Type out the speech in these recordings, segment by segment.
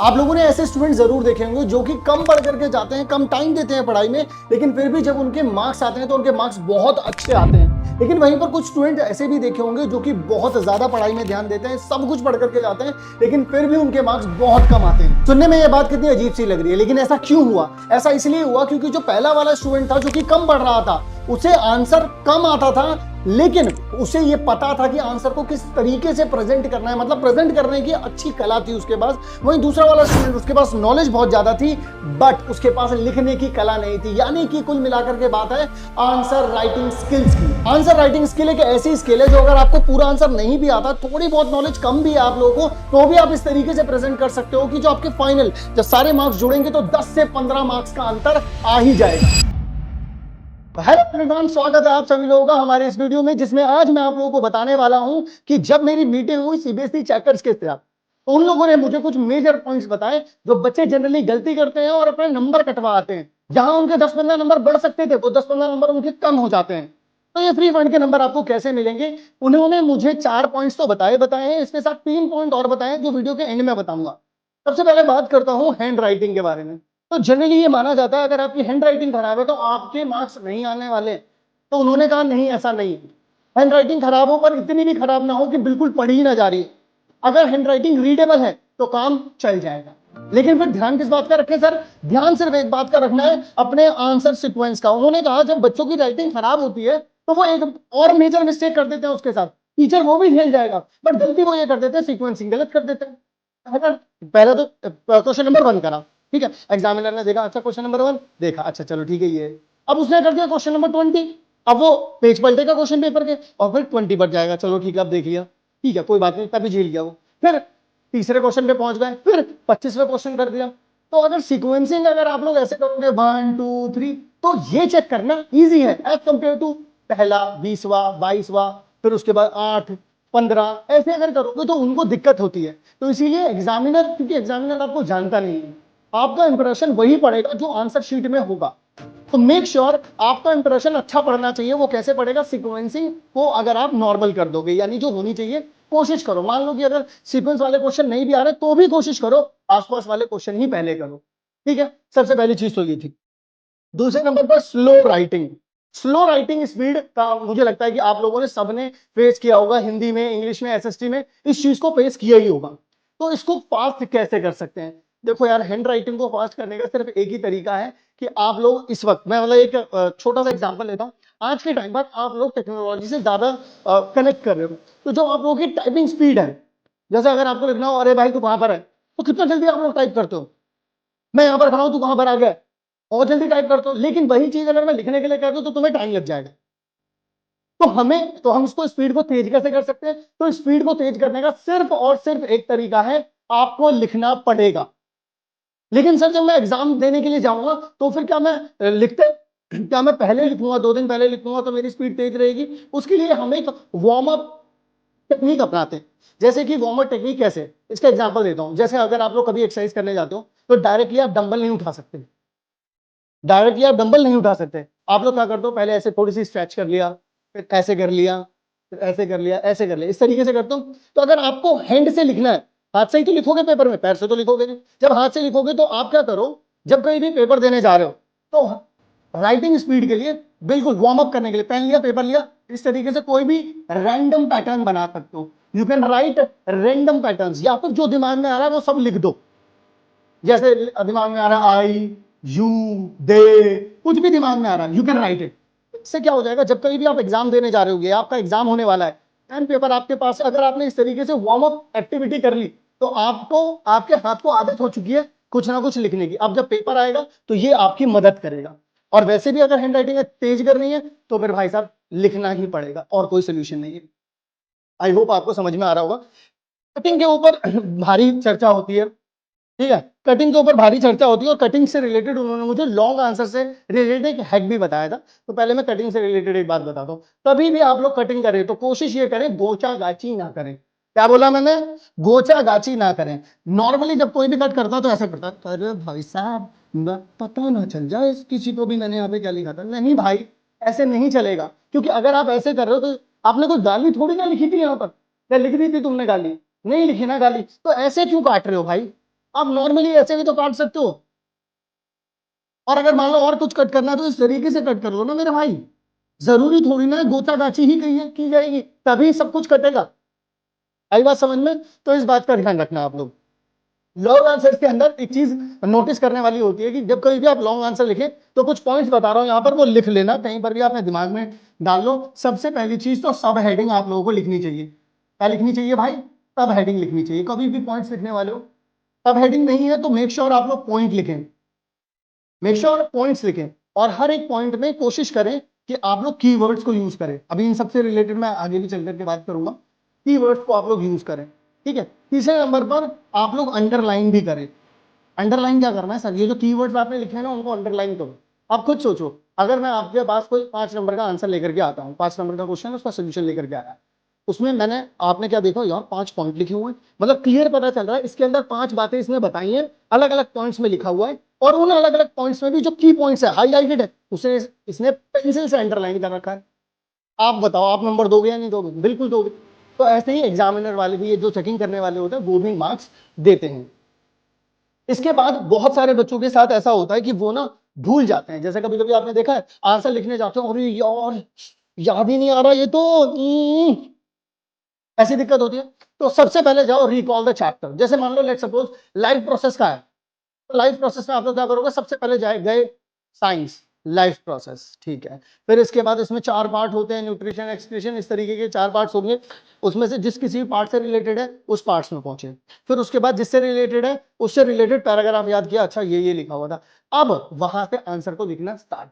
आप लोगों ने ऐसे स्टूडेंट जरूर देखे होंगे जो कि कम पढ़ करके जाते हैं, कम टाइम देते हैं पढ़ाई में, लेकिन फिर भी जब उनके मार्क्स आते हैं तो उनके मार्क्स बहुत अच्छे आते हैं। लेकिन वहीं पर कुछ स्टूडेंट ऐसे भी देखे होंगे जो कि बहुत ज्यादा पढ़ाई में ध्यान देते हैं, सब कुछ पढ़ करके जाते हैं, लेकिन फिर भी उनके मार्क्स बहुत कम आते हैं। सुनने में ये बात कितनी अजीब सी लग रही है, लेकिन ऐसा क्यों हुआ? ऐसा इसलिए हुआ क्योंकि जो पहला वाला स्टूडेंट था जो कि कम पढ़ रहा था, उसे आंसर कम आता था, लेकिन उसे ये पता था कि आंसर को किस तरीके से प्रेजेंट करना है, मतलब प्रेजेंट करने की अच्छी कला थी उसके पास। वहीं दूसरा वाला स्टूडेंट, उसके पास नॉलेज बहुत ज्यादा थी बट उसके पास लिखने की कला नहीं थी। यानी कि कुल मिलाकर के बात है आंसर राइटिंग स्किल्स की। आंसर राइटिंग स्किल एक ऐसी स्किल है जो अगर आपको पूरा आंसर नहीं भी आता, थोड़ी बहुत नॉलेज कम भी है आप लोगों को, तो भी आप इस तरीके से प्रेजेंट कर सकते हो कि जो आपके फाइनल जब सारे मार्क्स जुड़ेंगे तो 10 से 15 मार्क्स का अंतर आ ही जाएगा। हेलो एवरीवन, स्वागत है आप सभी लोगों का हमारे इस वीडियो में, जिसमें आज मैं आप लोगों को बताने वाला हूं कि जब मेरी मीटिंग हुई सीबीएसई चेकर्स के साथ, तो उन लोगों ने मुझे कुछ मेजर पॉइंट्स बताए जो बच्चे जनरली गलती करते हैं और अपने नंबर कटवाते हैं। जहां उनके 10-15 नंबर बढ़ सकते थे वो 10-15 नंबर उनके कम हो जाते हैं। तो ये फ्री फंड के नंबर आपको कैसे मिलेंगे, उन्होंने मुझे 4 पॉइंट्स तो बताए हैं, इसके साथ 3 पॉइंट और बताए जो वीडियो के एंड में बताऊंगा। सबसे पहले बात करता हूं हैंड राइटिंग के बारे में। तो जनरली ये माना जाता है अगर आपकी हैंड राइटिंग खराब है तो आपके मार्क्स नहीं आने वाले। तो उन्होंने कहा नहीं, ऐसा नहीं है। हैंड राइटिंग खराब हो पर इतनी भी खराब ना हो कि बिल्कुल पढ़ी ही ना जा रही। अगर हैंड राइटिंग रीडेबल है तो काम चल जाएगा। लेकिन फिर ध्यान किस बात का रखें सर? ध्यान सिर्फ एक बात का रखना है, अपने आंसर सीक्वेंस का। उन्होंने कहा जब बच्चों की राइटिंग खराब होती है तो वो एक और मेजर मिस्टेक कर देते हैं उसके साथ, टीचर वो भी झेल जाएगा, बट गलती वो ये कर देते हैं, सीक्वेंसिंग गलत कर देते हैं। अगर पहले तो क्वेश्चन नंबर 1 करा, ठीक है, एग्जामिनर ने देखा, अच्छा क्वेश्चन नंबर 1 देखा, अच्छा चलो ठीक है ये। अब उसने कर दिया क्वेश्चन नंबर 20, अब वो पेज पलटेगा क्वेश्चन पेपर के और फिर 20 बढ़ जाएगा, चलो ठीक है अब देख लिया, ठीक है कोई बात नहीं, तभी झेल गया वो। फिर तीसरे क्वेश्चन पे पहुंच गए, फिर 25वें क्वेश्चन कर दिया। तो अगर सीक्वेंसिंग अगर आप लोग ऐसे करोगे 1 2 3, तो ये चेक करना इजी है एज कंपेयर टू पहला 20वां 22वां, फिर उसके बाद 8 15, ऐसे अगर करोगे तो उनको दिक्कत होती है। तो इसीलिए एग्जामिनर, क्योंकि एग्जामिनर आपको जानता नहीं है, आपका इंप्रेशन वही पड़ेगा जो आंसर शीट में होगा। तो मेक श्योर आपका इंप्रेशन अच्छा पढ़ना चाहिए। वो कैसे पड़ेगा? सीक्वेंसिंग को अगर आप नॉर्मल कर दोगे, यानी जो होनी चाहिए कोशिश करो। मान लो कि अगर सीक्वेंस वाले क्वेश्चन नहीं भी आ रहे तो भी कोशिश करो आसपास वाले क्वेश्चन ही पहले करो, ठीक है। सबसे पहली चीज तो ये थी। दूसरे नंबर पर slow writing. Slow writing speed का मुझे लगता है कि आप लोगों ने सबने फेस किया होगा, हिंदी में, इंग्लिश में, एसएसटी में इस चीज को फेस किया ही होगा। तो इसको फास्ट कैसे कर सकते हैं? देखो यार, हैंड राइटिंग को फास्ट करने का सिर्फ एक ही तरीका है कि आप लोग इस वक्त, मैं मतलब एक छोटा सा एग्जांपल लेता हूं। आज के टाइम पर आप लोग टेक्नोलॉजी से ज्यादा कनेक्ट कर रहे हो, तो जो आप लोगों की टाइपिंग स्पीड है, जैसे अगर आपको लिखना हो अरे भाई तू कहां पर है, तो कितना जल्दी आप लोग टाइप करते हो, मैं यहां पर खड़ा हूं तू कहां पर आ गया, और जल्दी टाइप करते हो। लेकिन वही चीज अगर मैं लिखने के लिए कर दूं तो तुम्हें टाइम लग जाएगा। तो हम उसको स्पीड को तेज कैसे कर सकते हैं? तो स्पीड को तेज करने का सिर्फ और सिर्फ एक तरीका है, आपको लिखना पड़ेगा। लेकिन सर जब मैं एग्जाम देने के लिए जाऊंगा तो फिर क्या मैं लिखते क्या मैं पहले लिखूंगा, 2 दिन पहले लिखूंगा तो मेरी स्पीड तेज रहेगी? उसके लिए हम एक वार्म अप टेक्निक अपनाते हैं। जैसे कि वार्म अप टेक्निक कैसे, इसका एग्जांपल देता हूं। जैसे अगर आप लोग कभी एक्सरसाइज करने जाते हो तो डायरेक्टली आप डंबल नहीं उठा सकते, डायरेक्टली आप डंबल नहीं उठा सकते। आप लोग क्या करते हो, पहले ऐसे थोड़ी सी स्ट्रेच कर लिया, फिर ऐसे कर लिया, फिर ऐसे कर लिया, ऐसे कर लिया, इस तरीके से करते हो। तो अगर आपको हैंड से लिखना है, हाथ से ही तो लिखोगे पेपर में, पैर से तो लिखोगे नहीं। जब हाथ से लिखोगे तो आप क्या करो, जब कहीं भी पेपर देने जा रहे हो तो राइटिंग स्पीड के लिए, बिल्कुल वार्म अप करने के लिए, पेन लिया पेपर लिया, इस तरीके से कोई भी रैंडम पैटर्न बना सकते हो। You can write random patterns, या फिर जो दिमाग में आ रहा है वो सब लिख दो। जैसे दिमाग में आ रहा है आई, यू, दे, कुछ भी दिमाग में आ रहा है, यू कैन राइट इट। इससे क्या हो जाएगा, जब कभी भी आप एग्जाम देने जा रहे होगे, आपका एग्जाम होने वाला है, पेन पेपर आपके पास, अगर आपने इस तरीके से वार्म अप एक्टिविटी कर ली तो आपको, आपके हाथ को आदत हो चुकी है कुछ ना कुछ लिखने की। अब जब पेपर आएगा तो ये आपकी मदद करेगा। और वैसे भी अगर हैंड राइटिंग तेज करनी है तो फिर भाई साहब लिखना ही पड़ेगा, और कोई सोल्यूशन नहीं है। आई होप आपको समझ में आ रहा होगा। कटिंग के ऊपर भारी चर्चा होती है, ठीक है, कटिंग के ऊपर भारी चर्चा होती है, और कटिंग से रिलेटेड उन्होंने मुझे लॉन्ग आंसर से रिलेटेड एक हैक भी बताया था। तो पहले मैं कटिंग से रिलेटेड एक बात बताता हूँ। कभी भी आप लोग कटिंग करें तो कोशिश ये करें गोचा गाची ना करें। क्या बोला मैंने? गोचा गाची ना करें। नॉर्मली जब कोई भी कट करता तो ऐसा करता, अरे भाई साहब पता ना चल जाए किसी को भी मैंने यहाँ पे क्या लिखा था। नहीं भाई, ऐसे नहीं चलेगा, क्योंकि अगर आप ऐसे कर रहे हो तो आपने कोई गाली थोड़ी ना लिखी थी यहाँ पर। क्या लिख दी थी तुमने गाली? नहीं लिखी ना गाली, तो ऐसे क्यों काट रहे हो भाई? आप नॉर्मली ऐसे भी तो काट सकते हो। और अगर मान लो और कुछ कट करना है तो इस तरीके से कट कर लो ना मेरे भाई। जरूरी थोड़ी ना गोता गाची ही कही है की जाएगी तभी सब कुछ कटेगा। आई बात समझ में? तो इस बात का ध्यान रखना आप लोग। लॉन्ग आंसर के अंदर एक चीज नोटिस करने वाली होती है कि जब कभी भी आप लॉन्ग आंसर लिखें तो कुछ पॉइंट्स बता रहा हूं यहां पर, वो लिख लेना, कहीं पर भी आपने दिमाग में डाल लो। सबसे पहली चीज तो सब हेडिंग आप लोगों को लिखनी चाहिए। क्या लिखनी चाहिए भाई? सब हेडिंग लिखनी चाहिए। कभी भी पॉइंट्स लिखने वाले हो, सब हेडिंग नहीं है तो मेक श्योर आप लोग पॉइंट लिखें, मेक श्योर पॉइंट्स लिखें। और हर एक पॉइंट में कोशिश करें कि आप लोग कीवर्ड्स को यूज करें। अभी इन सबसे रिलेटेड मैं आगे भी चल करके बात करूंगा। कीवर्ड्स को आप लोग यूज करें, ठीक है। तीसरे नंबर पर आप लोग अंडरलाइन भी करें। अंडरलाइन क्या करना है सर? ये जो कीवर्ड्स आपने लिखे हैं ना उनको अंडरलाइन करो। आप खुद सोचो, अगर मैं आपके पास कोई 5 नंबर का आंसर लेकर के आता हूँ, 5 नंबर का क्वेश्चन उसका सोल्यूशन लेकर के आया, उसमें मैंने आपने क्या देखा यार 5 पॉइंट लिखे हुए हैं, मतलब क्लियर पता चल रहा है इसके अंदर 5 बातें इसने बताई हैं, अलग अलग पॉइंट्स में लिखा हुआ है। और उन अलग अलग पॉइंट्स में भी जो की पॉइंट्स है हाईलाइटेड है उसे इसने पेंसिल से अंडरलाइन कर रखा है। आप बताओ आप नंबर दोगे या नहीं दोगे? बिल्कुल दोगे। तो ऐसे ही एग्जामिनर वाले भी, ये जो चेकिंग करने वाले होते हैं वो भी मार्क्स देते हैं। इसके बाद बहुत सारे बच्चों के साथ ऐसा होता है कि वो ना भूल जाते हैं। जैसे कभी कभी आपने देखा है आंसर लिखने जाते हो, अरे यार याद ही नहीं आ रहा ये तो, ऐसी दिक्कत होती है। तो सबसे पहले जाओ रिकॉल द चैप्टर। जैसे मान लो लेट सपोज लाइफ प्रोसेस का है, तो लाइफ प्रोसेस में आप लोग क्या करोगे? सबसे पहले जाए गए साइंस, लाइफ प्रोसेस, ठीक है। फिर इसके बाद इसमें 4 पार्ट होते हैं, न्यूट्रिशन, एक्सक्रीशन, इस तरीके के 4 पार्ट्स होंगे। उसमें से जिस किसी भी पार्ट से रिलेटेड है उस पार्ट्स में पहुंचे। फिर उसके बाद जिससे रिलेटेड है उससे रिलेटेड पैराग्राफ याद किया, अच्छा ये लिखा हुआ था। अब वहां से आंसर को लिखना स्टार्ट।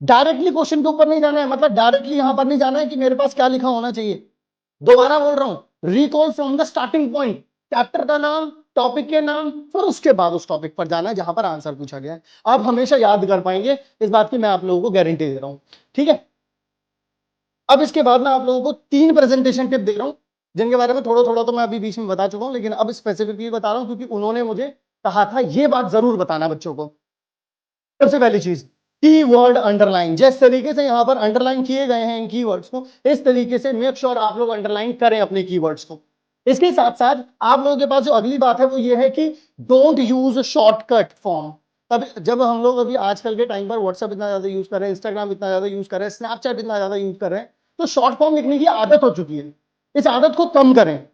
डायरेक्टली क्वेश्चन के ऊपर नहीं जाना है, मतलब डायरेक्टली यहां पर नहीं जाना है कि मेरे पास क्या लिखा होना चाहिए। दोबारा बोल रहा हूं, recall from the starting point, chapter का नाम, टॉपिक के नाम, फिर उसके बाद उस टॉपिक पर जाना है जहां पर आंसर पूछा गया है। आप हमेशा याद कर पाएंगे, इस बात की मैं आप लोगों को गारंटी दे रहा हूं, ठीक है। अब इसके बाद मैं आप लोगों को 3 प्रेजेंटेशन टिप दे रहा हूं, जिनके बारे में थोड़ा थोड़ा तो मैं अभी बीच में बता चुका हूं, लेकिन अब स्पेसिफिकली बता रहा हूं क्योंकि उन्होंने मुझे कहा था ये बात जरूर बताना बच्चों को। सबसे पहली चीज, कीवर्ड अंडरलाइन। जिस तरीके से यहां पर अंडरलाइन किए गए हैं इन कीवर्ड्स को, इस तरीके से मेक श्योर आप लोग अंडरलाइन करें अपने कीवर्ड्स को। इसके साथ साथ आप लोगों के पास जो अगली बात है वो ये है कि डोंट यूज शॉर्टकट फॉर्म। तब जब हम लोग अभी आजकल के टाइम पर व्हाट्सएप इतना ज्यादा यूज कर रहे हैं, इंस्टाग्राम इतना ज्यादा यूज कर रहे हैं, स्नैपचैट इतना ज्यादा यूज कर रहे हैं, तो शॉर्ट फॉर्म लिखने की आदत हो चुकी है। इस आदत को कम करें।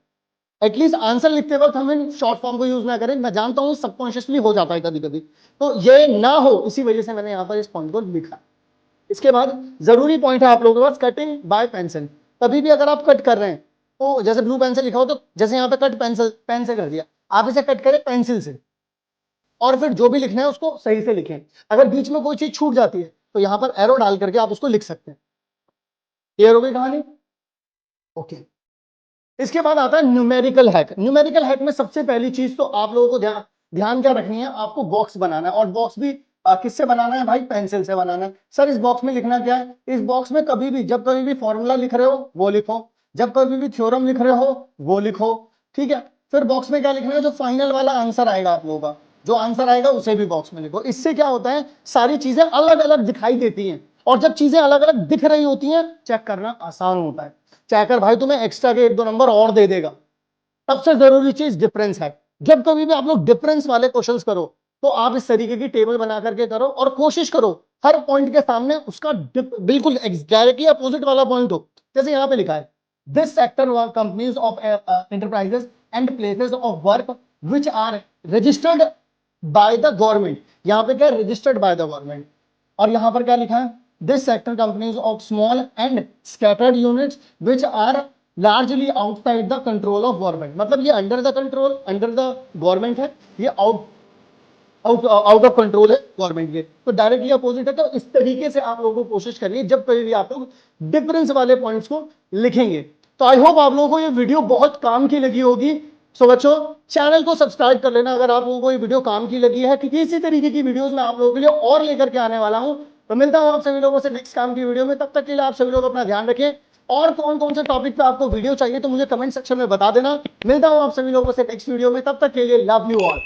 एटलीस्ट आंसर लिखते वक्त हमें शॉर्ट फॉर्म को यूज ना करें। मैं जानता हूं सबकॉन्शियसली हो जाता है कभी कभी, तो ये ना हो इसी वजह से मैंने यहां पर इस पॉइंट को लिखा। इसके बाद जरूरी पॉइंट है आप लोगों के पास, कटिंग बाय पेंसिल। कभी भी अगर आप कट कर रहे हैं तो जैसे ब्लू पेन से लिखा हो तो जैसे यहां पे कट पेंसिल पेन से कर दिया, आप इसे कट करें पेंसिल से। और फिर जो भी लिखना है उसको सही से लिखें। अगर बीच में कोई चीज छूट जाती है तो यहां पर एरो डाल करके आप उसको लिख सकते हैं। क्लियर हो गई कहानी? ओके। इसके बाद आता है न्यूमेरिकल हैक। न्यूमेरिकल हैक में सबसे पहली चीज तो आप लोगों को ध्यान ध्यान क्या रखनी है, आपको बॉक्स बनाना है। और बॉक्स भी किससे बनाना है भाई? पेंसिल से बनाना है। सर इस बॉक्स में लिखना क्या है? इस बॉक्स में कभी भी जब कभी भी फॉर्मूला लिख रहे हो वो लिखो, जब कभी भी थ्योरम लिख रहे हो वो लिखो, ठीक है। फिर बॉक्स में क्या लिखना है? जो फाइनल वाला आंसर आएगा आप लोगों का, जो आंसर आएगा उसे भी बॉक्स में लिखो। इससे क्या होता है, सारी चीजें अलग अलग दिखाई देती हैं, और जब चीजें अलग अलग दिख रही होती हैं चेक करना आसान होता है। चेकर भाई तुम्हें एक्स्ट्रा के 1-2 नंबर और दे देगा। सबसे जरूरी चीज डिफरेंस है। जब कभी भी आप लोग डिफरेंस वाले क्वेश्चंस करो तो आप इस तरीके की टेबल बना करके करो, और कोशिश करो हर पॉइंट के सामने उसका बिल्कुल डायरेक्टली अपोजिट वाला पॉइंट हो। जैसे यहां पे लिखा है, this sector companies of enterprises and places of work which are registered by the government. यहां पे क्या है? Registered by the government. और यहां पर क्या लिखा है? This sector companies of small and scattered units which are largely outside the control of government. मतलब ये under the control, under the government है, ये out out out of control है गवर्नमेंट के, तो डायरेक्टली अपोजिट है। तो इस तरीके से आप लोगों को कोशिश करनी है जब कभी भी आप लोग डिफरेंस वाले पॉइंट्स को लिखेंगे। तो आई होप आप लोगों को ये वीडियो बहुत काम की लगी होगी। सो बच्चों, चैनल को सब्सक्राइब कर लेना अगर आप लोगों को ये वीडियो काम की लगी है, क्योंकि इसी तरीके की वीडियोस मैं आप लोगों के लिए और लेकर के आने वाला हूं। तो मिलता हूं आप सभी लोगों से नेक्स्ट काम की वीडियो में। तब तक के लिए आप सभी लोग अपना ध्यान रखें। और कौन कौन से टॉपिक पे आपको वीडियो चाहिए तो मुझे कमेंट सेक्शन में बता देना। मिलता हूं आप सभी लोगों से नेक्स्ट वीडियो में, तब तक के लिए लव यू ऑल।